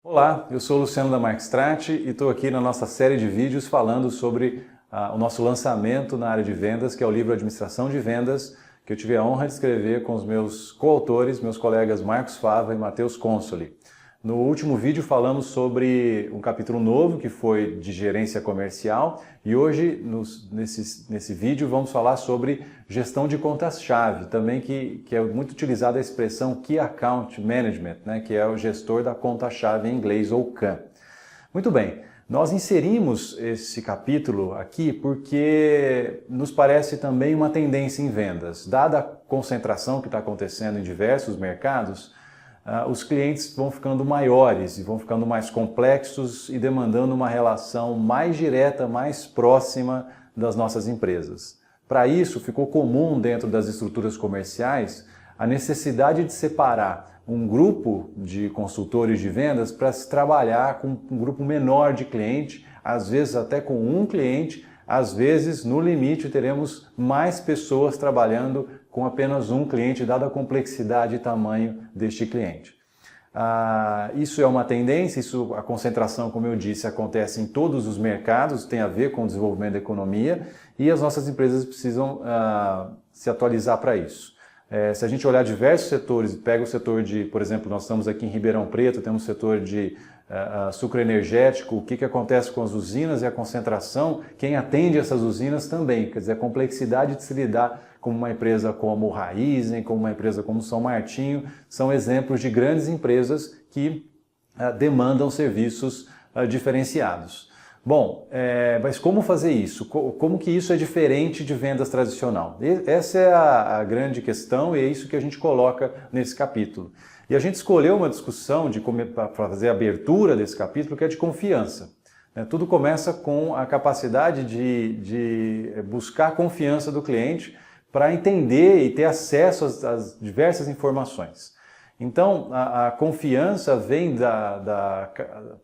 Olá, eu sou o Luciano da Markstrat e estou aqui na nossa série de vídeos falando sobre o nosso lançamento na área de vendas, que é o livro Administração de Vendas, que eu tive a honra de escrever com os meus coautores, meus colegas Marcos Fava e Matheus Consoli. No último vídeo falamos sobre um capítulo novo que foi de gerência comercial e hoje nesse vídeo vamos falar sobre gestão de contas-chave, também que é muito utilizada a expressão Key Account Management, né, que é o gestor da conta-chave em inglês ou CAM. Muito bem, nós inserimos esse capítulo aqui porque nos parece também uma tendência em vendas. Dada a concentração que está acontecendo em diversos mercados, os clientes vão ficando maiores e vão ficando mais complexos e demandando uma relação mais direta, mais próxima das nossas empresas. Para isso, ficou comum dentro das estruturas comerciais a necessidade de separar um grupo de consultores de vendas para se trabalhar com um grupo menor de cliente, às vezes até com um cliente, às vezes, no limite, teremos mais pessoas trabalhando com apenas um cliente, dada a complexidade e tamanho deste cliente. Isso é uma tendência, a concentração, como eu disse, acontece em todos os mercados, tem a ver com o desenvolvimento da economia e as nossas empresas precisam se atualizar para isso. Se a gente olhar diversos setores, pega o setor de, por exemplo, nós estamos aqui em Ribeirão Preto, temos o setor de sucro energético, o que acontece com as usinas e a concentração, quem atende essas usinas também, quer dizer, a complexidade de se lidar com uma empresa como Raizen, como uma empresa como São Martinho, são exemplos de grandes empresas que demandam serviços diferenciados. Bom, mas como fazer isso? Como que isso é diferente de vendas tradicional? Essa é a grande questão e é isso que a gente coloca nesse capítulo. E a gente escolheu uma discussão para fazer a abertura desse capítulo que é de confiança. Tudo começa com a capacidade de buscar a confiança do cliente para entender e ter acesso às diversas informações. Então, a confiança vem da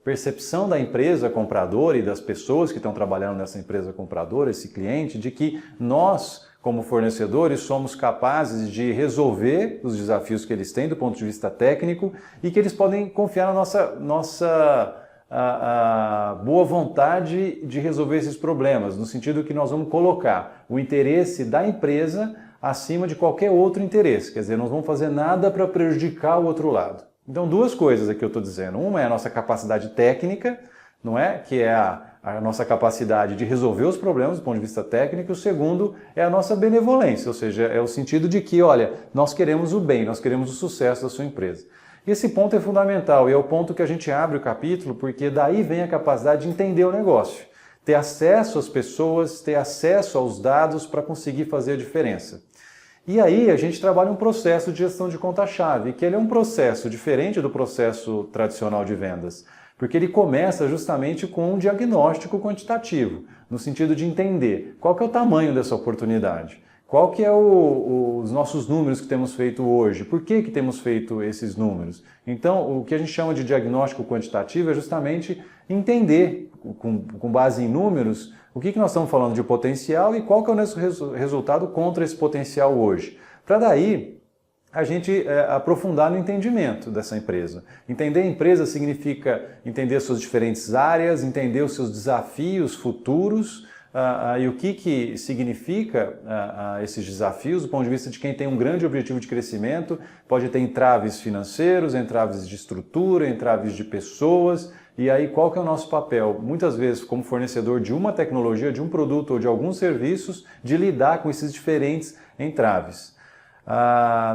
percepção da empresa compradora e das pessoas que estão trabalhando nessa empresa compradora, esse cliente, de que nós, como fornecedores, somos capazes de resolver os desafios que eles têm do ponto de vista técnico e que eles podem confiar na nossa boa vontade de resolver esses problemas, no sentido que nós vamos colocar o interesse da empresa acima de qualquer outro interesse, quer dizer, não vamos fazer nada para prejudicar o outro lado. Então, duas coisas aqui eu estou dizendo. Uma é a nossa capacidade técnica, não é? Que é a nossa capacidade de resolver os problemas do ponto de vista técnico. O segundo é a nossa benevolência, ou seja, é o sentido de que, olha, nós queremos o bem, nós queremos o sucesso da sua empresa. E esse ponto é fundamental e é o ponto que a gente abre o capítulo, porque daí vem a capacidade de entender o negócio, ter acesso às pessoas, ter acesso aos dados para conseguir fazer a diferença. E aí a gente trabalha um processo de gestão de conta-chave, que ele é um processo diferente do processo tradicional de vendas, porque ele começa justamente com um diagnóstico quantitativo, no sentido de entender qual que é o tamanho dessa oportunidade, qual que é os nossos números que temos feito hoje, por que temos feito esses números. Então, o que a gente chama de diagnóstico quantitativo é justamente entender, com base em números, o que nós estamos falando de potencial e qual que é o nosso resultado contra esse potencial hoje. Para daí a gente aprofundar no entendimento dessa empresa. Entender a empresa significa entender suas diferentes áreas, entender os seus desafios futuros e o que significa esses desafios do ponto de vista de quem tem um grande objetivo de crescimento, pode ter entraves financeiros, entraves de estrutura, entraves de pessoas. E aí, qual que é o nosso papel? Muitas vezes, como fornecedor de uma tecnologia, de um produto ou de alguns serviços, de lidar com esses diferentes entraves.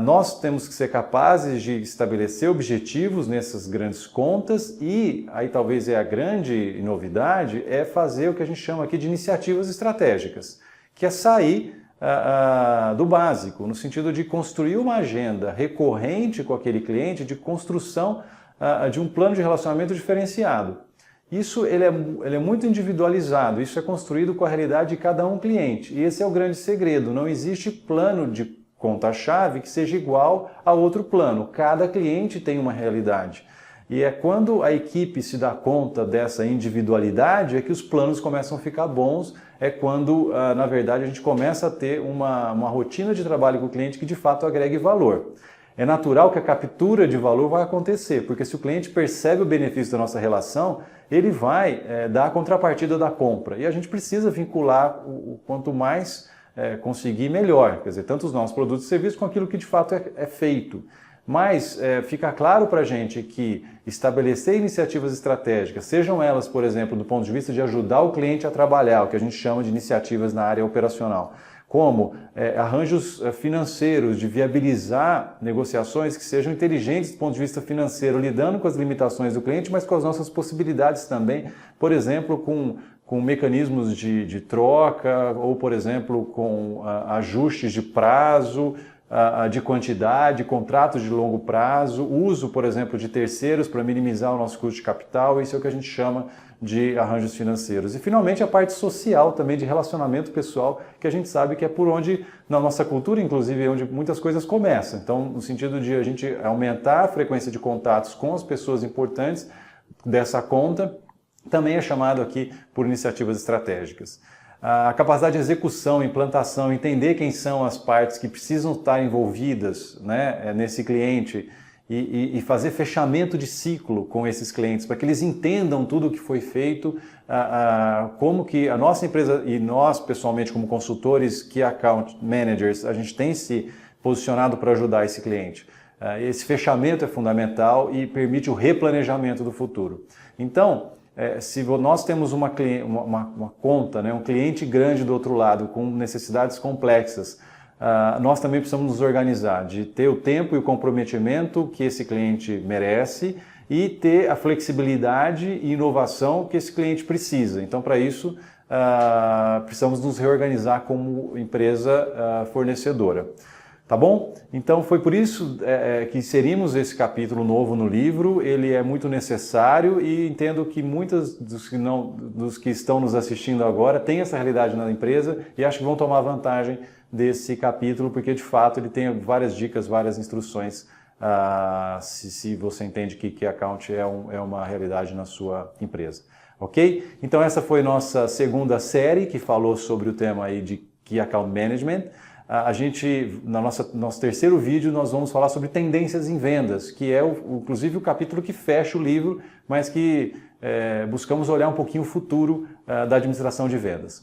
Nós temos que ser capazes de estabelecer objetivos nessas grandes contas e, aí talvez é a grande novidade, é fazer o que a gente chama aqui de iniciativas estratégicas, que é sair do básico, no sentido de construir uma agenda recorrente com aquele cliente, de construção de um plano de relacionamento diferenciado. Isso ele é muito individualizado, isso é construído com a realidade de cada um cliente. E esse é o grande segredo, não existe plano de conta-chave que seja igual a outro plano. Cada cliente tem uma realidade. E é quando a equipe se dá conta dessa individualidade é que os planos começam a ficar bons, é quando, na verdade, a gente começa a ter uma rotina de trabalho com o cliente que de fato agregue valor. é natural que a captura de valor vai acontecer, porque se o cliente percebe o benefício da nossa relação, ele vai dar a contrapartida da compra. E a gente precisa vincular o quanto mais conseguir, melhor. Quer dizer, tanto os nossos produtos e serviços com aquilo que de fato é feito. Mas fica claro para a gente que estabelecer iniciativas estratégicas, sejam elas, por exemplo, do ponto de vista de ajudar o cliente a trabalhar, o que a gente chama de iniciativas na área operacional, como arranjos financeiros, de viabilizar negociações que sejam inteligentes do ponto de vista financeiro, lidando com as limitações do cliente, mas com as nossas possibilidades também, por exemplo, com mecanismos de troca ou, por exemplo, com ajustes de prazo, de quantidade, contratos de longo prazo, uso, por exemplo, de terceiros para minimizar o nosso custo de capital, isso é o que a gente chama de arranjos financeiros. E, finalmente, a parte social também, de relacionamento pessoal, que a gente sabe que é por onde, na nossa cultura, inclusive, é onde muitas coisas começam. Então, no sentido de a gente aumentar a frequência de contatos com as pessoas importantes dessa conta, também é chamado aqui por iniciativas estratégicas. A capacidade de execução, implantação, entender quem são as partes que precisam estar envolvidas, né, nesse cliente e fazer fechamento de ciclo com esses clientes, para que eles entendam tudo o que foi feito, como que a nossa empresa e nós, pessoalmente, como consultores, Key Account Managers, a gente tem se posicionado para ajudar esse cliente. Esse fechamento é fundamental e permite o replanejamento do futuro. Então, se nós temos uma conta, né, um cliente grande do outro lado, com necessidades complexas, nós também precisamos nos organizar, de ter o tempo e o comprometimento que esse cliente merece e ter a flexibilidade e inovação que esse cliente precisa. Então, para isso, precisamos nos reorganizar como empresa fornecedora. Tá bom? Então foi por isso que inserimos esse capítulo novo no livro, ele é muito necessário e entendo que muitos dos que estão nos assistindo agora têm essa realidade na empresa e acho que vão tomar vantagem desse capítulo, porque de fato ele tem várias dicas, várias instruções, se você entende que Key Account é uma realidade na sua empresa. Ok? Então essa foi nossa segunda série que falou sobre o tema aí de Key Account Management. A gente, no nosso terceiro vídeo, nós vamos falar sobre tendências em vendas, que é inclusive o capítulo que fecha o livro, mas que buscamos olhar um pouquinho o futuro da administração de vendas.